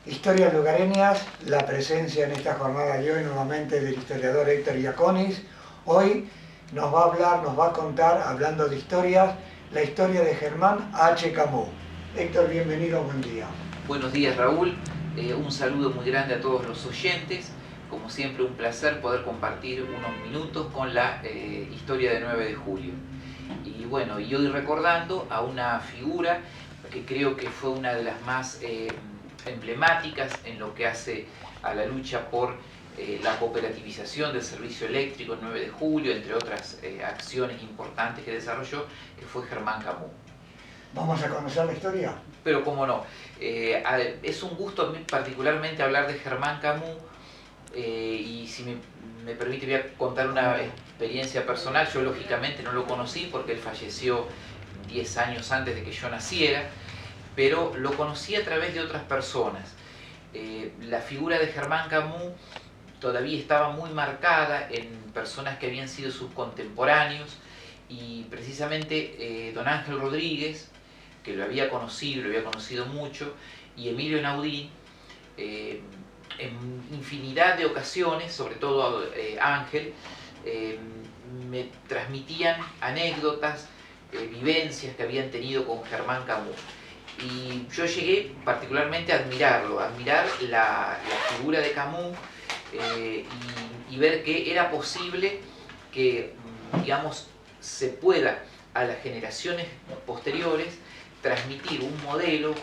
Historias lugareñas, la presencia en esta jornada de hoy nuevamente del historiador Héctor Iaconis. Hoy nos va a hablar, nos va a contar, hablando de historias, la historia de Germán H. Camus. Héctor, bienvenido, buen día. Buenos días, Raúl. Un saludo muy grande a todos los oyentes. Como siempre, un placer poder compartir unos minutos con la historia de 9 de julio. Y bueno, y hoy recordando a una figura que creo que fue una de las más emblemáticas en lo que hace a la lucha por la cooperativización del servicio eléctrico el 9 de julio, entre otras acciones importantes que desarrolló, que fue Germán Camus. ¿Vamos a conocer la historia? Pero cómo no. Es un gusto a mí particularmente hablar de Germán Camus, y si me permite voy a contar una experiencia personal. Yo lógicamente no lo conocí porque él falleció 10 años antes de que yo naciera, pero lo conocí a través de otras personas. La figura de Germán Camus todavía estaba muy marcada en personas que habían sido sus contemporáneos, y precisamente don Ángel Rodríguez, que lo había conocido mucho, y Emilio Naudín, en infinidad de ocasiones, sobre todo Ángel, me transmitían anécdotas, vivencias que habían tenido con Germán Camus. Y yo llegué particularmente a admirarlo, a admirar la figura de Camus, y ver que era posible que, digamos, se pueda a las generaciones posteriores transmitir un modelo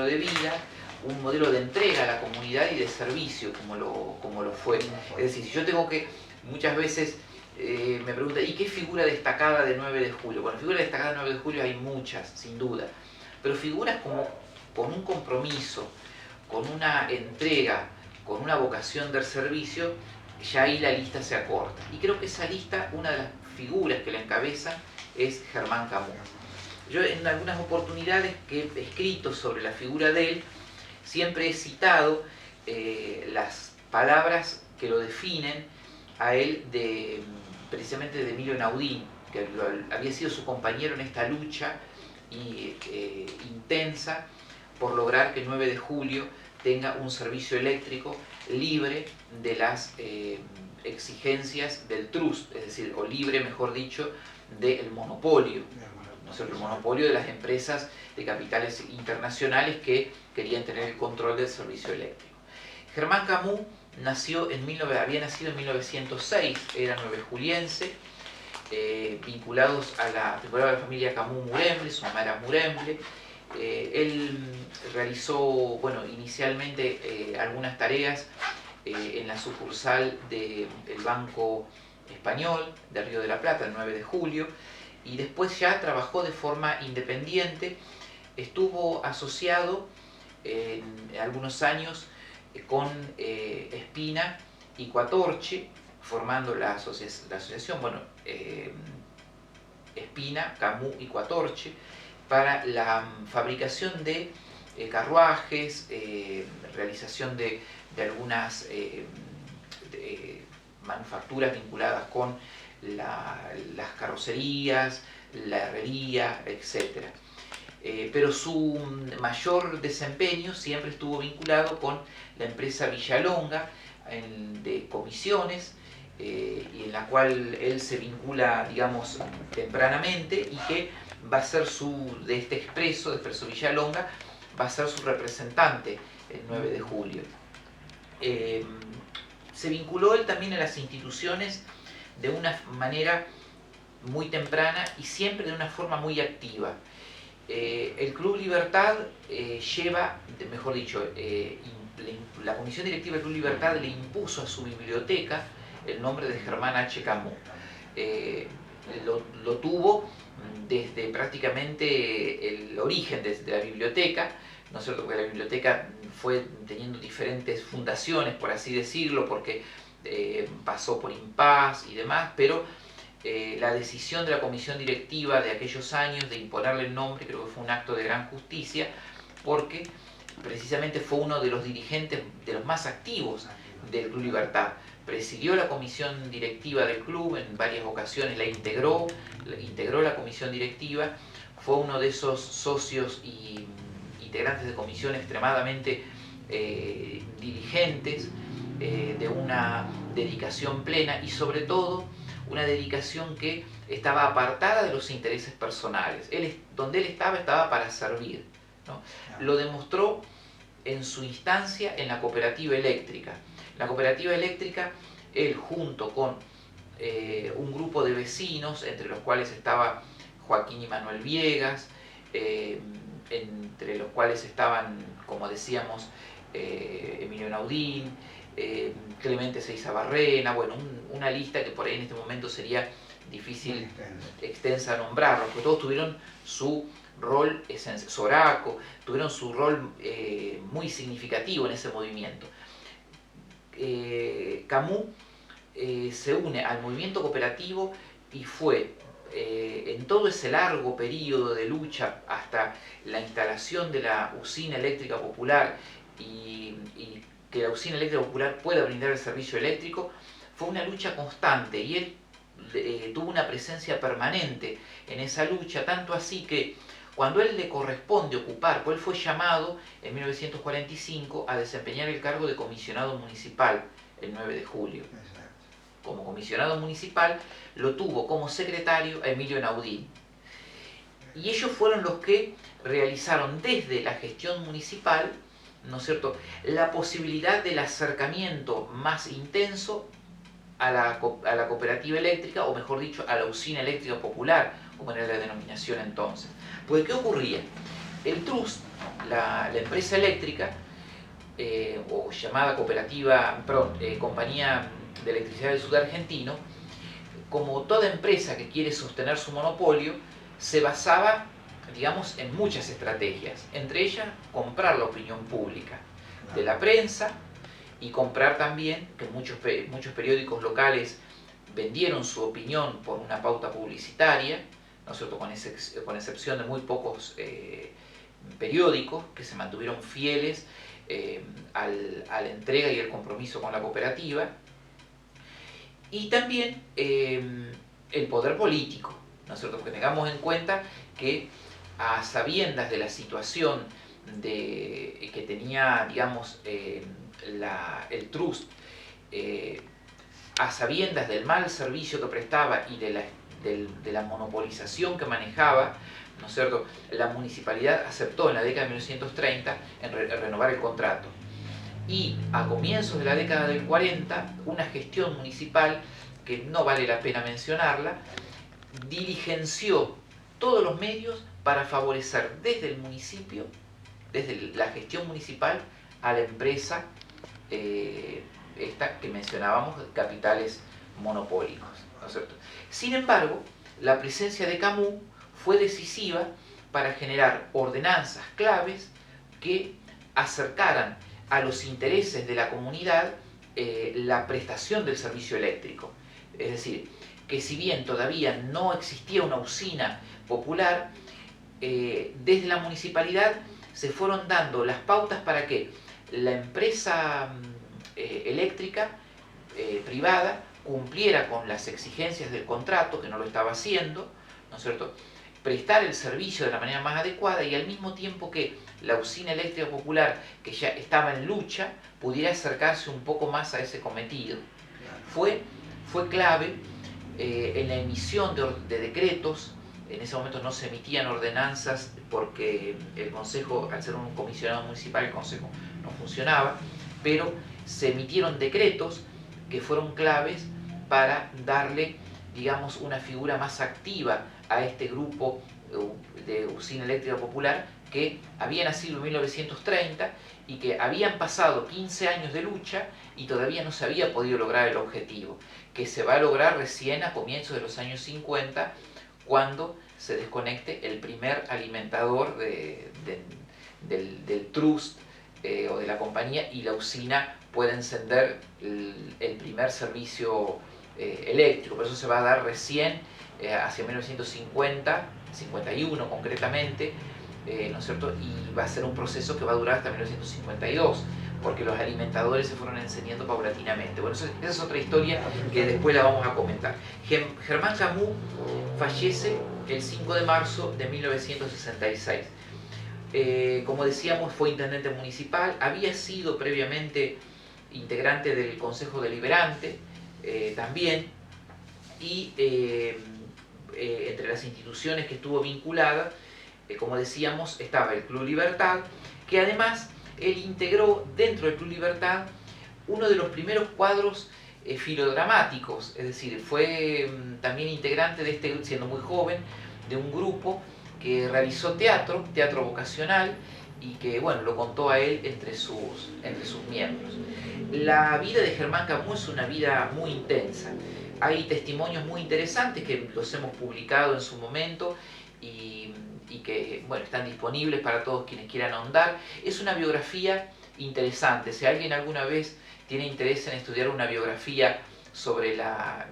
de vida, un modelo de entrega a la comunidad y de servicio como lo fue. Es decir, si yo tengo que, muchas veces me preguntan, ¿y qué figura destacada de 9 de julio? Bueno, figuras destacadas de 9 de julio hay muchas, sin duda, pero figuras como con un compromiso, con una entrega, con una vocación del servicio, ya ahí la lista se acorta. Y creo que esa lista, una de las figuras que la encabeza es Germán Camus. Yo en algunas oportunidades que he escrito sobre la figura de él, siempre he citado las palabras que lo definen a él, precisamente de Emilio Naudín, que había sido su compañero en esta lucha intensa por lograr que el 9 de julio tenga un servicio eléctrico libre de las exigencias del trust, es decir, o libre, mejor dicho, del monopolio. ¿No es cierto? El monopolio de las empresas de capitales internacionales que querían tener el control del servicio eléctrico. Germán Camus había nacido en 1906, era nuevejuliense, vinculados a la familia Camus Muremble, su mamá era Muremble. Él realizó, bueno, inicialmente algunas tareas en la sucursal del Banco Español de Río de la Plata, el 9 de julio, y después ya trabajó de forma independiente. Estuvo asociado en algunos años con Espina y Quatorche, formando la asociación, bueno, Espina, Camus y Quatorche, para la fabricación de carruajes, realización de algunas manufacturas vinculadas con las carrocerías, la herrería, etc. Pero su mayor desempeño siempre estuvo vinculado con la empresa Villalonga de comisiones, y en la cual él se vincula, digamos, tempranamente, y que va a ser de Expreso Villalonga, va a ser su representante el 9 de julio. Se vinculó él también a las instituciones de una manera muy temprana y siempre de una forma muy activa. El Club Libertad la Comisión Directiva del Club Libertad le impuso a su biblioteca el nombre de Germán H. Camus. Lo tuvo desde prácticamente el origen de la biblioteca, ¿no es cierto? Porque la biblioteca fue teniendo diferentes fundaciones, por así decirlo, porque pasó por Impas y demás, pero la decisión de la comisión directiva de aquellos años de imponerle el nombre creo que fue un acto de gran justicia, porque precisamente fue uno de los dirigentes, de los más activos del Club Libertad. Presidió la comisión directiva del club en varias ocasiones, integró la comisión directiva, fue uno de esos socios y integrantes de comisión extremadamente diligentes, de una dedicación plena y sobre todo una dedicación que estaba apartada de los intereses personales. Donde él estaba para servir, ¿no? Lo demostró en su instancia en la cooperativa eléctrica. La cooperativa eléctrica, él junto con un grupo de vecinos, entre los cuales estaba Joaquín y Manuel Viegas, entre los cuales estaban, como decíamos, Emilio Naudín, Clemente Seiza Barrena, bueno, una lista que por ahí en este momento sería difícil, extensa nombrarlos, porque todos tuvieron su rol esencial. Soraco, tuvieron su rol muy significativo en ese movimiento. Camus se une al movimiento cooperativo y fue en todo ese largo periodo de lucha hasta la instalación de la usina eléctrica popular y que la usina eléctrica popular pueda brindar el servicio eléctrico, fue una lucha constante y él tuvo una presencia permanente en esa lucha, tanto así que cuando él le corresponde ocupar, pues él fue llamado en 1945 a desempeñar el cargo de comisionado municipal el 9 de julio. Como comisionado municipal lo tuvo como secretario a Emilio Naudín. Y ellos fueron los que realizaron desde la gestión municipal, ¿no es cierto?, la posibilidad del acercamiento más intenso a la cooperativa eléctrica, o mejor dicho, a la usina eléctrica popular, como era la denominación entonces. Pues, ¿qué ocurría? El Trust, la empresa eléctrica, o llamada Compañía de Electricidad del Sud Argentino, como toda empresa que quiere sostener su monopolio, se basaba, digamos, en muchas estrategias, entre ellas comprar la opinión pública de la prensa y comprar también, que muchos periódicos locales vendieron su opinión por una pauta publicitaria, ¿no es cierto?, con excepción de muy pocos periódicos que se mantuvieron fieles a la entrega y el compromiso con la cooperativa, y también el poder político, ¿no es cierto?, porque tengamos en cuenta que a sabiendas de la situación que tenía, digamos, el Trust, a sabiendas del mal servicio que prestaba y de la monopolización que manejaba, ¿no es cierto?, la municipalidad aceptó en la década de 1930 renovar el contrato. Y a comienzos de la década del 40, una gestión municipal, que no vale la pena mencionarla, diligenció todos los medios para favorecer desde el municipio, desde la gestión municipal, a la empresa esta que mencionábamos, capitales monopólicos, ¿no es cierto? Sin embargo, la presencia de Camus fue decisiva para generar ordenanzas claves que acercaran a los intereses de la comunidad la prestación del servicio eléctrico. Es decir, que si bien todavía no existía una usina popular, desde la municipalidad se fueron dando las pautas para que la empresa eléctrica privada cumpliera con las exigencias del contrato, que no lo estaba haciendo, ¿no es cierto?, prestar el servicio de la manera más adecuada y al mismo tiempo que la usina eléctrica popular, que ya estaba en lucha, pudiera acercarse un poco más a ese cometido. Fue clave en la emisión de decretos. En ese momento no se emitían ordenanzas porque el Consejo, al ser un comisionado municipal, el Consejo no funcionaba, pero se emitieron decretos que fueron claves para darle, digamos, una figura más activa a este grupo de usina eléctrica popular que había nacido en 1930 y que habían pasado 15 años de lucha y todavía no se había podido lograr el objetivo, que se va a lograr recién a comienzos de los años 50, cuando se desconecte el primer alimentador del Trust o de la compañía y la usina pueda encender el primer servicio eléctrico. Por eso se va a dar recién hacia 1950, 51 concretamente, ¿no es cierto? Y va a ser un proceso que va a durar hasta 1952, porque los alimentadores se fueron encendiendo paulatinamente. Bueno, esa es otra historia que después la vamos a comentar. Germán Camus fallece el 5 de marzo de 1966. Como decíamos, fue intendente municipal, había sido previamente integrante del Consejo Deliberante también, y entre las instituciones que estuvo vinculada, como decíamos, estaba el Club Libertad, que además él integró dentro del Club Libertad uno de los primeros cuadros filodramáticos, es decir, fue también integrante de este, siendo muy joven, de un grupo que realizó teatro vocacional, y que, bueno, lo contó a él entre sus miembros. La vida de Germán Camus es una vida muy intensa. Hay testimonios muy interesantes que los hemos publicado en su momento y que, bueno, están disponibles para todos quienes quieran ahondar. Es una biografía interesante. Si alguien alguna vez tiene interés en estudiar una biografía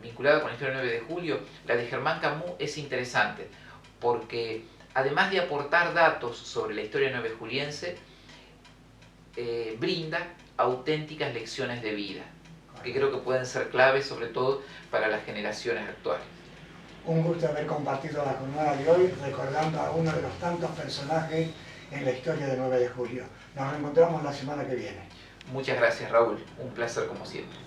vinculada con la historia del 9 de julio, la de Germán Camus es interesante, porque además de aportar datos sobre la historia 9 juliense, brinda auténticas lecciones de vida, que creo que pueden ser claves, sobre todo para las generaciones actuales. Un gusto haber compartido la jornada de hoy, recordando a uno de los tantos personajes en la historia del 9 de julio. Nos reencontramos la semana que viene. Muchas gracias, Raúl. Un placer como siempre.